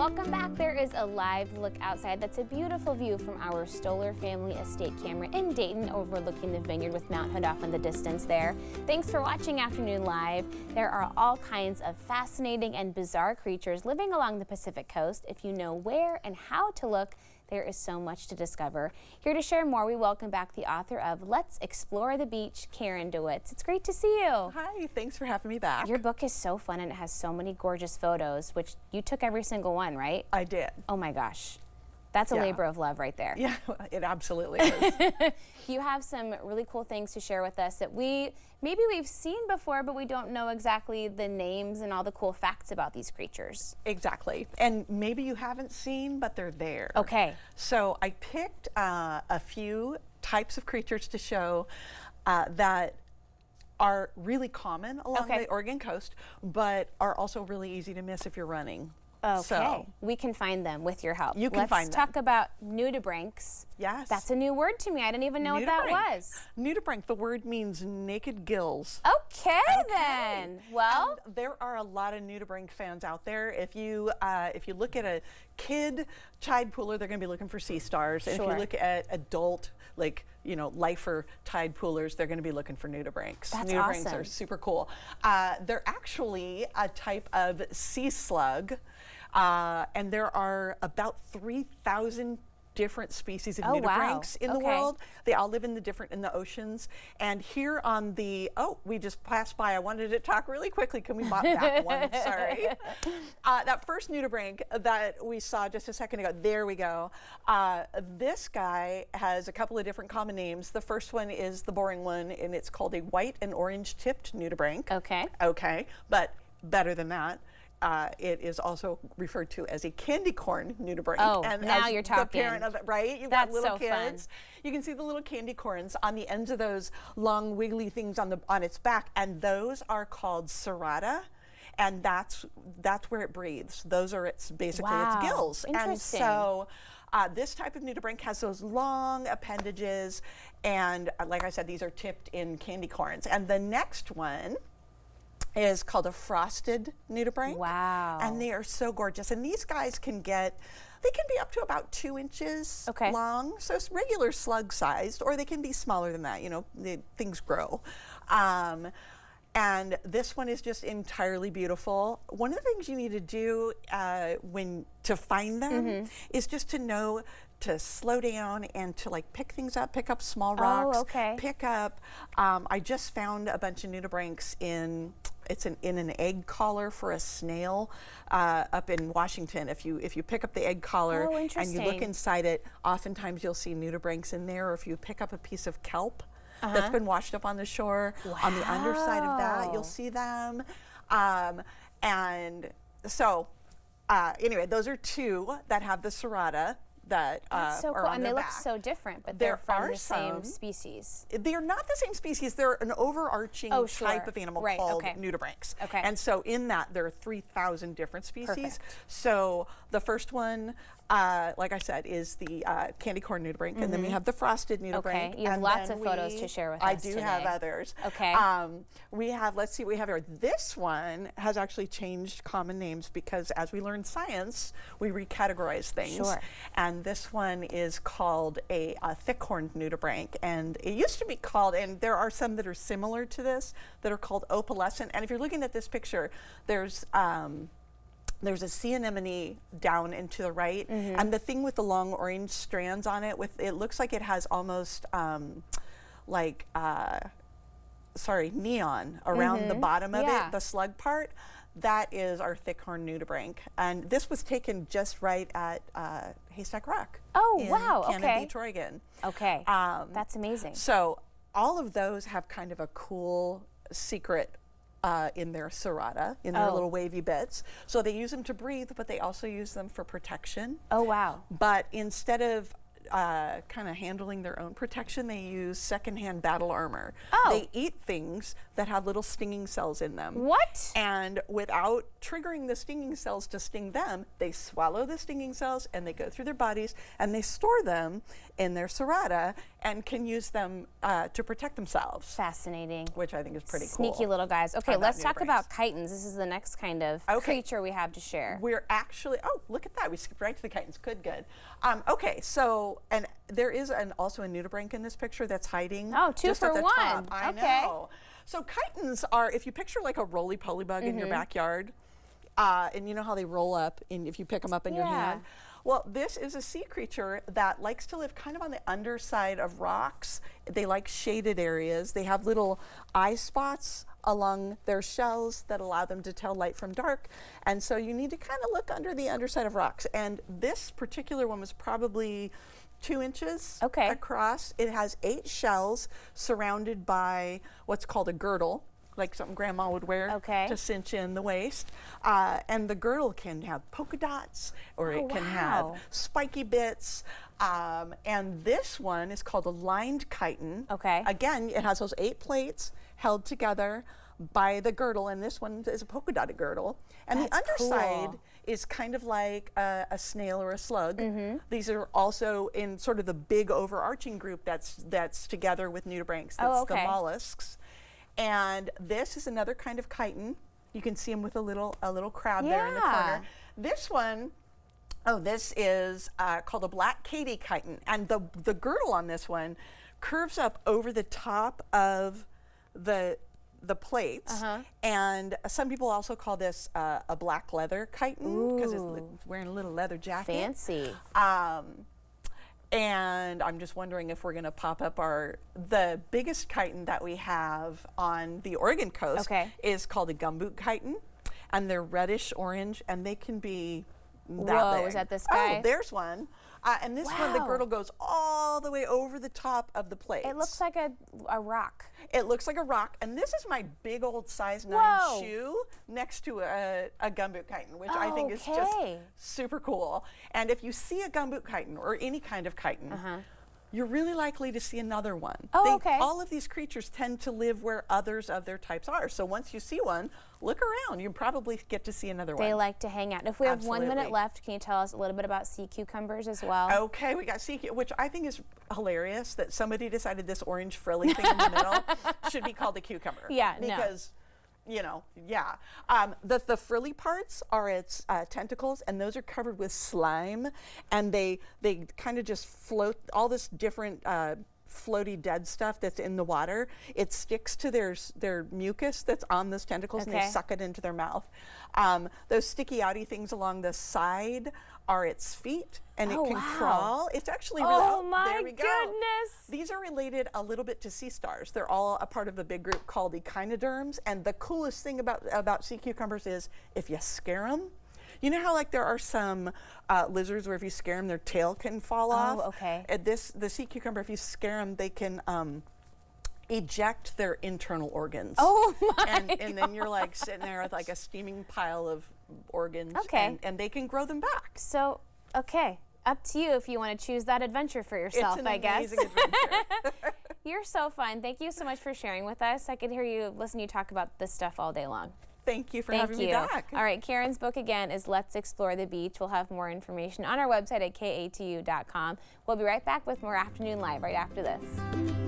Welcome back. There is a live look outside. That's a beautiful view from our Stoller Family Estate camera in Dayton, overlooking the vineyard with Mount Hood off in the distance there. Thanks for watching Afternoon Live. There are all kinds of fascinating and bizarre creatures living along the Pacific coast. If you know where and how to look, there is so much to discover. Here to share more, we welcome back the author of Let's Explore the Beach, Karen DeWitz. It's great to see you. Hi, thanks for having me back. Your book is so fun and it has so many gorgeous photos, which you took every single one, right? I did. Oh my gosh. That's a labor of love right there. Yeah, it absolutely is. You have some really cool things to share with us that maybe we've seen before, but we don't know exactly the names and all the cool facts about these creatures. Exactly. And maybe you haven't seen, but they're there. Okay. So I picked a few types of creatures to show that are really common along the Oregon coast, but are also really easy to miss if you're running. Okay, so we can find them with your help. You can find them. Let's talk about nudibranchs. Yes. That's a new word to me. I didn't even know what that was. Nudibranch, the word means naked gills. Okay. Then. Well, and there are a lot of nudibranch fans out there. If you look at a kid tide pooler, they're going to be looking for sea stars. And if you look at adult, like, you know, lifer tide poolers, they're going to be looking for nudibranchs. That's nudibranchs awesome. are super cool. They're actually a type of sea slug. And there are about 3,000 different species of nudibranchs in the world. They all live in the oceans. And here on the, we just passed by. I wanted to talk really quickly. Can we bop that one? Sorry. That first nudibranch that we saw just a second ago, there we go. This guy has a couple of different common names. The first one is the boring one, and it's called a white and orange tipped nudibranch. Okay. Okay, but better than that. It is also referred to as a candy corn nudibranch. Oh, and now you're talking. The parent of it, right? You've got little kids. You can see the little candy corns on the ends of those long wiggly things on its back, and those are called serrata, and that's where it breathes. Those are basically its gills. Interesting. And so this type of nudibranch has those long appendages, and like I said, these are tipped in candy corns. And the next one is called a frosted nudibranch. Wow. And they are so gorgeous. And these guys can be up to about 2 inches long, so it's regular slug sized, or they can be smaller than that. You know, things grow. And this one is just entirely beautiful. One of the things you need to do to find them is just to know to slow down and to like pick things up, pick up small rocks, pick up. I just found a bunch of nudibranchs in an egg collar for a snail up in Washington. If you pick up the egg collar and you look inside it, oftentimes you'll see nudibranchs in there. Or if you pick up a piece of kelp that's been washed up on the shore, on the underside of that, you'll see them. And so anyway, those are two that have the serrata. That's so cool, and they look so different, but they're from the same species. They're not the same species. They're an overarching type of animal called nudibranchs. Okay. And so in that, there are 3,000 different species. Perfect. So the first one, like I said, is the candy corn nudibranch, and then we have the frosted nudibranch. Okay, you have lots of photos to share with us I do have others. Okay. We have, let's see what we have here. This one has actually changed common names because as we learn science, we recategorize things. Sure. And this one is called a thick-horned nudibranch, and it used to be called, and there are some that are similar to this, that are called opalescent. And if you're looking at this picture, there's a sea anemone down and to the right, and the thing with the long orange strands on it, it looks like it has almost neon around the bottom of it, the slug part. That is our thick-horned nudibranch, and this was taken just right at Haystack Rock. Oh, in wow! Cannon Beach, Oregon. Okay, that's amazing. So all of those have kind of a cool secret in their serrata, in their little wavy bits. So they use them to breathe, but they also use them for protection. Oh, wow. But instead of kind of handling their own protection, they use secondhand battle armor. Oh. They eat things that have little stinging cells in them. What? And without triggering the stinging cells to sting them, they swallow the stinging cells and they go through their bodies and they store them in their serrata and can use them to protect themselves. Fascinating. Which I think is pretty cool. Sneaky little guys. Okay, About let's talk nudibranchs. about chitons. This is the next kind of creature we have to share. We're actually, oh, look at that. We skipped right to the chitons. Good. Okay, so, and there is also a nudibranch in this picture that's hiding. Oh, two just for at the one. top. I Okay. know. So chitons are, if you picture like a roly-poly bug in your backyard, and you know how they roll up if you pick them up in your hand? Well, this is a sea creature that likes to live kind of on the underside of rocks. They like shaded areas. They have little eye spots along their shells that allow them to tell light from dark. And so you need to kind of look under the underside of rocks. And this particular one was probably 2 inches across. It has 8 shells surrounded by what's called a girdle, like something grandma would wear to cinch in the waist. And the girdle can have polka dots, or it can have spiky bits. And this one is called a lined chiton. Again, it has those 8 plates held together by the girdle, and this one is a polka dotted girdle. And the underside is kind of like a snail or a slug. These are also in sort of the big overarching group that's together with nudibranchs. That's the mollusks. And this is another kind of chiton. You can see them with a little crab there in the corner. This one, this is called a black Katy chiton. And the girdle on this one curves up over the top of the plates. And some people also call this a black leather chiton because it's wearing a little leather jacket. Fancy. And I'm just wondering if we're going to pop up the biggest chiton that we have on the Oregon coast is called a gumboot chiton, and they're reddish orange, and they can be that big. Is that this guy? Oh, there's one. And this one, the girdle goes all the way over the top of the plates. It looks like a rock. It looks like a rock, and this is my big old size 9 shoe next to a gumboot chiton, which I think is just super cool. And if you see a gumboot chiton or any kind of chiton, you're really likely to see another one. All of these creatures tend to live where others of their types are. So once you see one, look around. You probably get to see another one. They like to hang out. And if we have 1 minute left, can you tell us a little bit about sea cucumbers as well? Okay, we got sea cucumbers, which I think is hilarious that somebody decided this orange frilly thing in the middle should be called a cucumber. Because the frilly parts are its tentacles, and those are covered with slime, and they kind of just float all this different floaty dead stuff that's in the water. It sticks to their mucus that's on those tentacles, and they suck it into their mouth. Those sticky outy things along the side are its feet, and it can crawl. It's actually really, my there we go. goodness. These are related a little bit to sea stars. They're all a part of a big group called echinoderms, and the coolest thing about sea cucumbers is if you scare them, you know how like there are some lizards where if you scare them, their tail can fall off? The sea cucumber, if you scare them, they can eject their internal organs. And then you're like sitting there with like a steaming pile of organs, and they can grow them back. So, up to you if you want to choose that adventure for yourself, I guess. It's an amazing adventure. You're so fun. Thank you so much for sharing with us. I could listen to you talk about this stuff all day long. Thank you for having me back. All right, Karen's book again is Let's Explore the Beach. We'll have more information on our website at katu.com. We'll be right back with more Afternoon Live right after this.